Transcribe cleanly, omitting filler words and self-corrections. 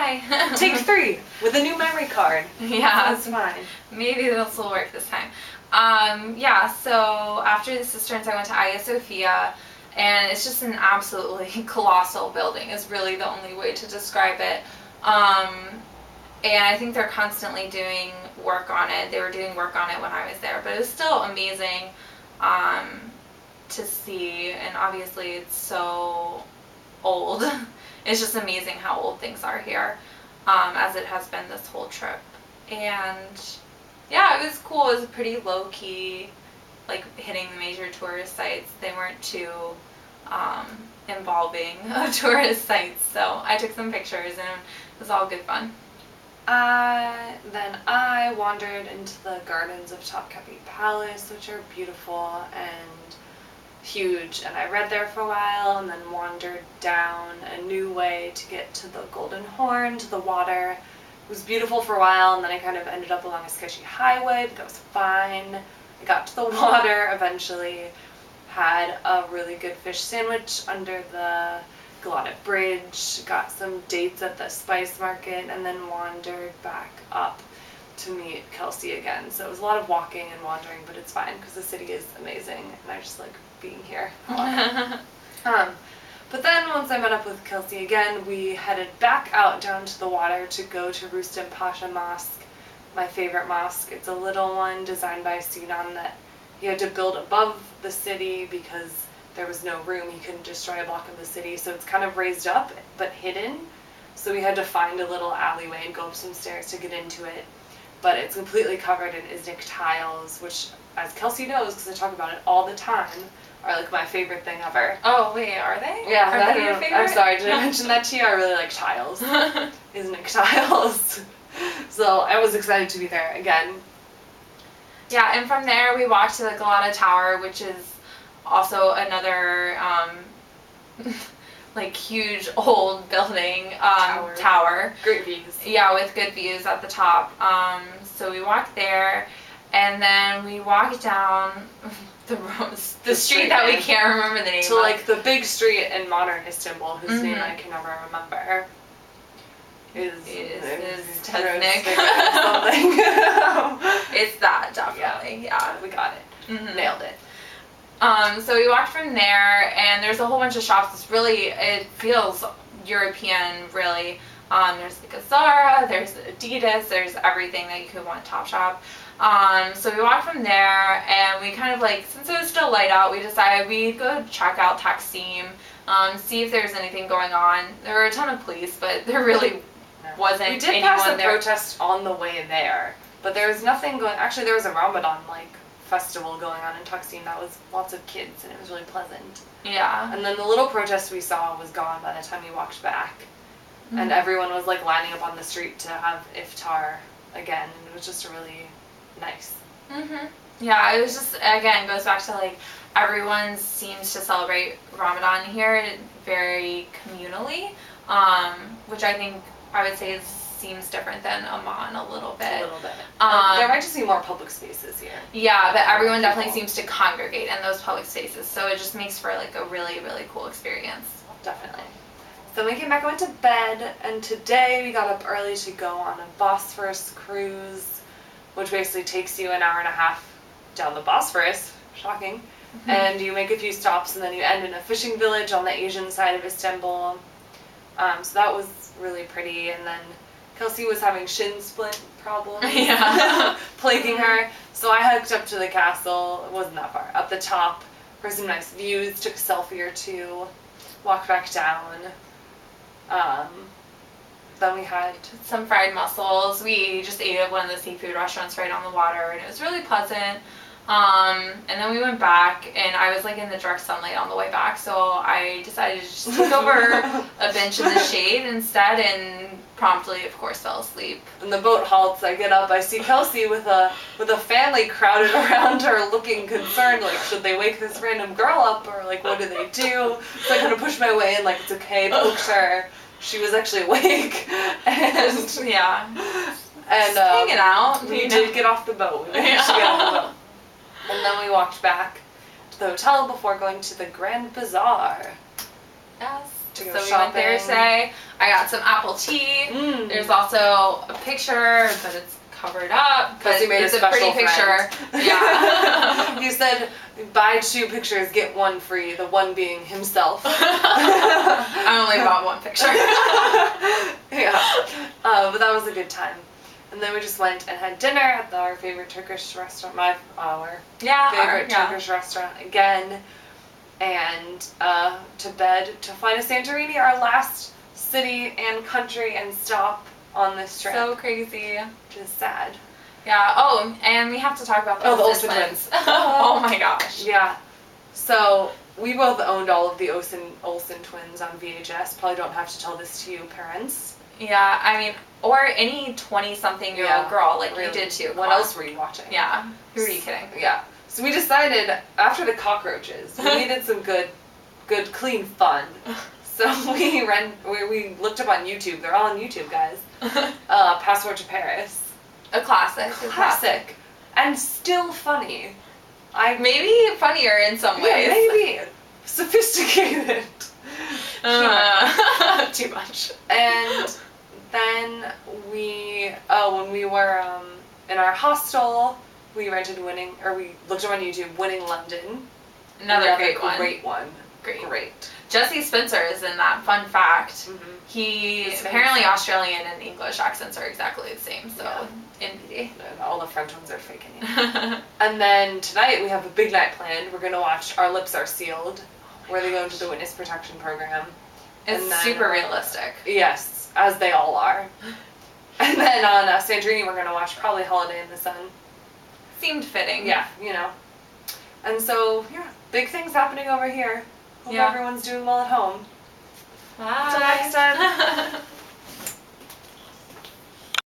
Hi. Take 3 with a new memory card. Yeah. That's fine. Maybe this will work this time. So after the cisterns, I went to Hagia Sophia, and it's just an absolutely colossal building is really the only way to describe it. And I think they're constantly doing work on it. They were doing work on it when I was there, but it was still amazing to see, and obviously it's so old. It's just amazing how old things are here, as it has been this whole trip. And yeah, it was cool. It was pretty low-key, like hitting the major tourist sites. They weren't too involving of tourist sites, so I took some pictures and it was all good fun. Then I wandered into the gardens of Topkapi Palace, which are beautiful and huge, and I read there for a while and then wandered down a new way to get to the Golden Horn, to the water. It was beautiful for a while, and then I kind of ended up along a sketchy highway, but that was fine. I got to the water eventually, had a really good fish sandwich under the Galata Bridge, got some dates at the spice market, and then wandered back up to meet Kelsey again. So it was a lot of walking and wandering, but it's fine because the city is amazing and I just like being here. But then once I met up with Kelsey again, we headed back out down to the water to go to Rustem Pasha Mosque, my favorite mosque. It's a little one designed by Sinan that he had to build above the city because there was no room. He couldn't destroy a block of the city, so it's kind of raised up but hidden. So we had to find a little alleyway and go up some stairs to get into it. But it's completely covered in Iznik tiles, which, as Kelsey knows, because I talk about it all the time, are like my favorite thing ever. Oh wait, are they? Yeah, are they your favorite? I'm sorry, did I mention that to you? I really like tiles. Iznik tiles. So I was excited to be there again. Yeah, and from there we walked to the Galata Tower, which is also another like huge old building tower. Great views. Yeah, with good views at the top. So we walked there, and then we walked down the street that we can't remember the name to of. Like the big street in modern Istanbul, whose name I can never remember. Is Tuznik. Something. It's that, definitely. Yeah. We got it. Mm-hmm. Nailed it. So we walked from there, and there's a whole bunch of shops. It feels European, really. There's like a Zara, there's Adidas, there's everything that you could want Topshop. So we walked from there, and we kind of like, since it was still light out, we decided we'd go check out Taksim, see if there's anything going on. There were a ton of police, but there really wasn't anyone there. We did pass the protest on the way there, but there was nothing going. Actually, there was a Ramadan festival going on in Taksim that was lots of kids, and it was really pleasant. Yeah. And then the little protest we saw was gone by the time we walked back. Mm-hmm. And everyone was like lining up on the street to have iftar again. It was just really nice. Mhm. Yeah, it was just, again, goes back to like everyone seems to celebrate Ramadan here very communally, which I think I would say seems different than Amman a little bit. A little bit. There might just be more public spaces here. Yeah, but everyone definitely seems to congregate in those public spaces, so it just makes for like a really, really cool experience. Definitely. So we came back and went to bed, and today we got up early to go on a Bosphorus cruise, which basically takes you an hour and a half down the Bosphorus. Shocking. Mm-hmm. And you make a few stops, and then you end in a fishing village on the Asian side of Istanbul. So that was really pretty, and then Kelsey was having shin splint problems, plaguing her. So I hiked up to the castle. It wasn't that far. Up the top for some nice views. Took a selfie or two. Walked back down. Then we had some fried mussels. We just ate at one of the seafood restaurants right on the water, and it was really pleasant. And then we went back, and I was like in the direct sunlight on the way back, so I decided to just take over a bench in the shade instead, and promptly, of course, fell asleep. And the boat halts. I get up. I see Kelsey with a family crowded around her, looking concerned. Like, should they wake this random girl up, or like, what do they do? So I kind of pushed my way in, like, it's okay. Poked her. She was actually awake, and yeah, and hanging out. We did get off the boat. We managed to get off the boat. And then we walked back to the hotel before going to the Grand Bazaar. Yes. to go So we shopping. went there today. I got some apple tea. Mm. There's also a picture, but it's covered up. Because you made it's a special pretty picture. friend. Yeah. You said, buy 2 pictures, get 1 free, the one being himself. I only bought 1 picture. Yeah. But that was a good time. And then we just went and had dinner at our favorite Turkish restaurant, our favorite Turkish restaurant again, and to bed to fly to Santorini, our last city and country and stop on this trip. So crazy. Which is sad. Yeah. Oh, and we have to talk about the Olsen twins. Oh my gosh. Yeah. So we both owned all of the Olsen twins on VHS. Probably don't have to tell this to you, parents. Yeah, I mean, or any 20-something-year-old girl like really. you did too. What else were you watching? Yeah. Who are you kidding? Yeah. So we decided after the cockroaches, we needed some good, clean fun. So we looked up on YouTube. They're all on YouTube, guys. Passport to Paris. A classic. Classic. And still funny. Maybe funnier in some ways. Yeah, maybe. Sophisticated. Too much. And then when we were in our hostel, we looked up on YouTube, Winning London. Another great one. Great. Jesse Spencer is in that. Fun fact. Mm-hmm. He's apparently Australian and English accents are exactly the same, so NBD. And all the French ones are faking it. And then tonight we have a big night planned. We're going to watch Our Lips Are Sealed, where they go into the witness protection program. It's super realistic. Yes, as they all are. And then on Santorini we're going to watch probably Holiday in the Sun. Seemed fitting. Yeah, And so, big things happening over here. Hope everyone's doing well at home. Bye.